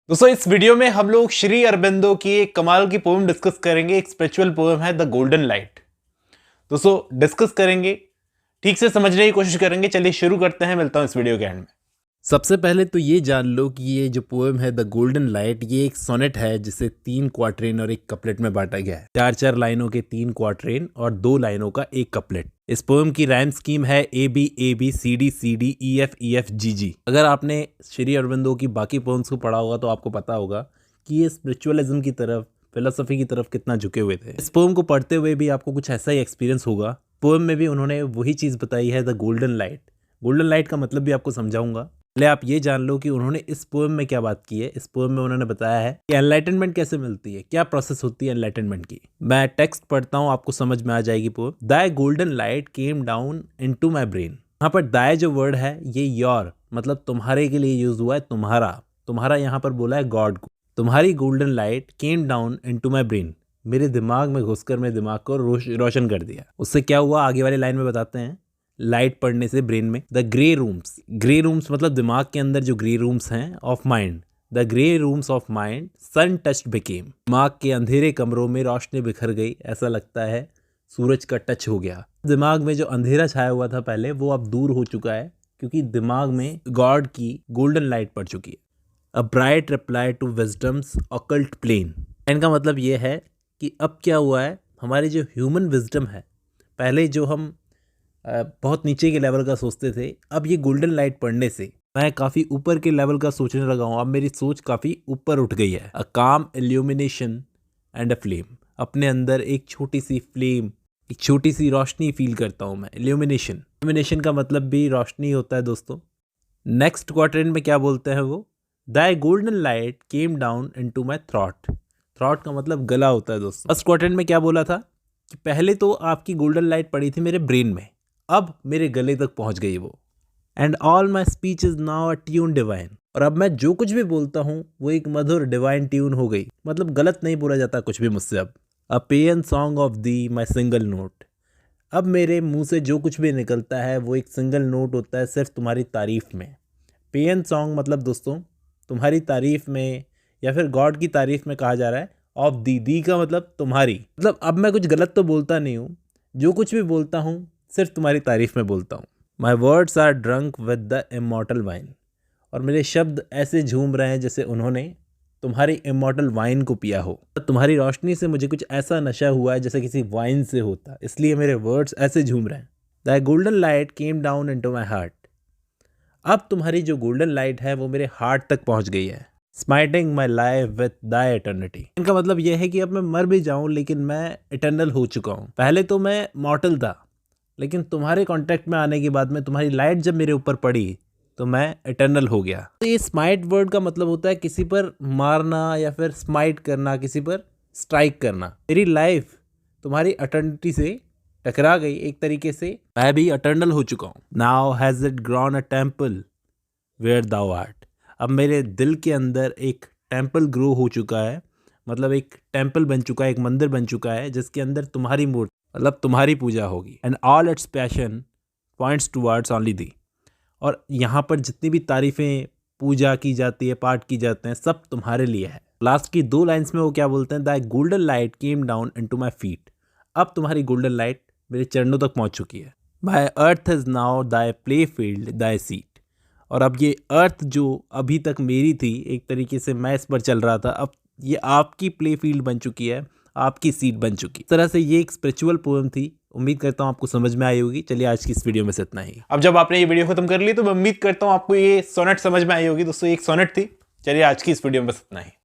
दोस्तों इस वीडियो में हम लोग श्री अरबिंदो की एक कमाल की पोएम डिस्कस करेंगे। एक स्पिरिचुअल पोएम है द गोल्डन लाइट। दोस्तों डिस्कस करेंगे, ठीक से समझने की कोशिश करेंगे। चलिए शुरू करते हैं, मिलता हूं इस वीडियो के एंड में। सबसे पहले तो ये जान लो कि ये जो पोएम है द गोल्डन लाइट, ये एक सोनेट है जिसे 3 क्वार्टेन और एक कपलेट में बांटा गया है। 4-4 लाइनों के 3 क्वार्टेन और 2 लाइनों का एक कपलेट। इस पोएम की राइम स्कीम है AB CD CD EF GG। अगर आपने श्री अरबिंदो की बाकी पोएम्स को पढ़ा होगा तो आपको पता होगा कि ये स्पिरिचुअलिज्म की तरफ, फिलोसफी की तरफ कितना झुके हुए थे। इस पोएम को पढ़ते हुए भी आपको कुछ ऐसा ही एक्सपीरियंस होगा। पोएम में भी उन्होंने वही चीज़ बताई है, the golden light. Golden light का मतलब भी आपको समझाऊंगा। पहले आप ये जान लो कि उन्होंने इस पोएम में क्या बात की है। इस पोएम में उन्होंने बताया है कि एनलाइटनमेंट कैसे मिलती है, क्या प्रोसेस होती है एनलाइटनमेंट की। मैं टेक्स्ट पढ़ता हूँ, आपको समझ में आ जाएगी poem. Dai golden light came down into my brain. यहाँ पर दाई जो वर्ड है ये योर मतलब तुम्हारे के लिए यूज हुआ है। तुम्हारा यहाँ पर बोला है गॉड को। तुम्हारी golden light came down into my brain, मेरे दिमाग में घुसकर मेरे दिमाग को रोशन कर दिया। उससे क्या हुआ आगे वाली लाइन में बताते हैं। लाइट पड़ने से ब्रेन में द ग्रे रूम्स मतलब दिमाग के अंदर जो ग्रे रूम्स हैं of mind, the grey rooms of mind sun touched became. दिमाग के अंधेरे कमरों में रोशनी बिखर गई, ऐसा लगता है सूरज का टच हो गया। दिमाग में जो अंधेरा छाया हुआ था पहले, वो अब दूर हो चुका है क्योंकि दिमाग में गॉड की गोल्डन लाइट पड़ चुकी है। A bright reply to wisdom's occult plain. इनका मतलब ये है कि अब क्या हुआ है, हमारी जो ह्यूमन विजडम है, पहले जो हम बहुत नीचे के लेवल का सोचते थे, अब ये गोल्डन लाइट पढ़ने से मैं काफ़ी ऊपर के लेवल का सोचने लगा हूँ। अब मेरी सोच काफ़ी ऊपर उठ गई है। अ काम इल्यूमिनेशन एंड अ फ्लेम, अपने अंदर एक छोटी सी फ्लेम, एक छोटी सी रोशनी फील करता हूँ मैं। इल्यूमिनेशन का मतलब भी रोशनी होता है दोस्तों। नेक्स्ट क्वार्टेंट में क्या बोलते हैं वो, दाई golden light came down into my throat का मतलब गला होता है दोस्तों। फर्स्ट क्वार्टेंट में क्या बोला था कि पहले तो आपकी गोल्डन लाइट पड़ी थी मेरे ब्रेन में, अब मेरे गले तक पहुंच गई वो। And all my speech is now a tune divine, और अब मैं जो कुछ भी बोलता हूँ वो एक मधुर डिवाइन ट्यून हो गई, मतलब गलत नहीं बोला जाता कुछ भी मुझसे अब। A pen song of the my single note, अब मेरे मुंह से जो कुछ भी निकलता है वो एक सिंगल नोट होता है, सिर्फ तुम्हारी तारीफ में। पेन सॉन्ग मतलब दोस्तों तुम्हारी तारीफ में, या फिर गॉड की तारीफ में कहा जा रहा है। ऑफ दी का मतलब तुम्हारी, मतलब अब मैं कुछ गलत तो बोलता नहीं हूँ, जो कुछ भी बोलता हूँ सिर्फ तुम्हारी तारीफ में बोलता हूँ। My words are drunk with the immortal wine, और मेरे शब्द ऐसे झूम रहे हैं जैसे उन्होंने तुम्हारी इमॉर्टल वाइन को पिया हो। तुम्हारी रोशनी से मुझे कुछ ऐसा नशा हुआ है जैसे किसी वाइन से होता, इसलिए मेरे वर्ड्स ऐसे झूम रहे हैं। The golden light came down into my heart, अब तुम्हारी जो गोल्डन लाइट है वो मेरे हार्ट तक पहुंच गई है। Smiting my life with the eternity, इनका मतलब यह है कि अब मैं मर भी जाऊं लेकिन मैं इटर्नल हो चुका हूं। पहले तो मैं मॉर्टल था, लेकिन तुम्हारे कांटेक्ट में आने के बाद में तुम्हारी लाइट जब मेरे ऊपर पड़ी तो मैं इटर्नल हो गया। तो ये स्माइट वर्ड का मतलब होता है किसी पर मारना या फिर स्माइट करना, किसी पर स्ट्राइक करना। मेरी लाइफ तुम्हारी अटर्निटी से टकरा गई एक तरीके से, मैं भी अटर्नल हो चुका हूँ। Now has it grown a temple where thou art, अब मेरे दिल के अंदर एक टेम्पल ग्रो हो चुका है, मतलब एक टेम्पल बन चुका है, एक मंदिर बन चुका है जिसके अंदर तुम्हारी मूर्ति मतलब तुम्हारी पूजा होगी। And all it's passion points towards only the, और यहाँ पर जितनी भी तारीफें पूजा की जाती है, पाठ की जाते हैं, सब तुम्हारे लिए है। लास्ट की 2 लाइन्स में वो क्या बोलते हैं, the golden light came down into my feet, अब तुम्हारी गोल्डन लाइट मेरे चरणों तक पहुँच चुकी है। My earth is now Dai play field Dai seat, और अब ये अर्थ जो अभी तक मेरी थी, एक तरीके से मैं इस पर चल रहा था, अब ये आपकी प्ले फील्ड बन चुकी है, आपकी सीट बन चुकी। इस तरह से ये एक स्पिरिचुअल पोएम थी। उम्मीद करता हूँ आपको समझ में आई होगी। चलिए आज की इस वीडियो में से इतना ही। अब जब आपने ये वीडियो खत्म कर ली तो मैं उम्मीद करता हूं आपको ये सोनेट समझ में आई होगी। दोस्तों एक सोनेट थी। चलिए आज की इस वीडियो में बस इतना ही।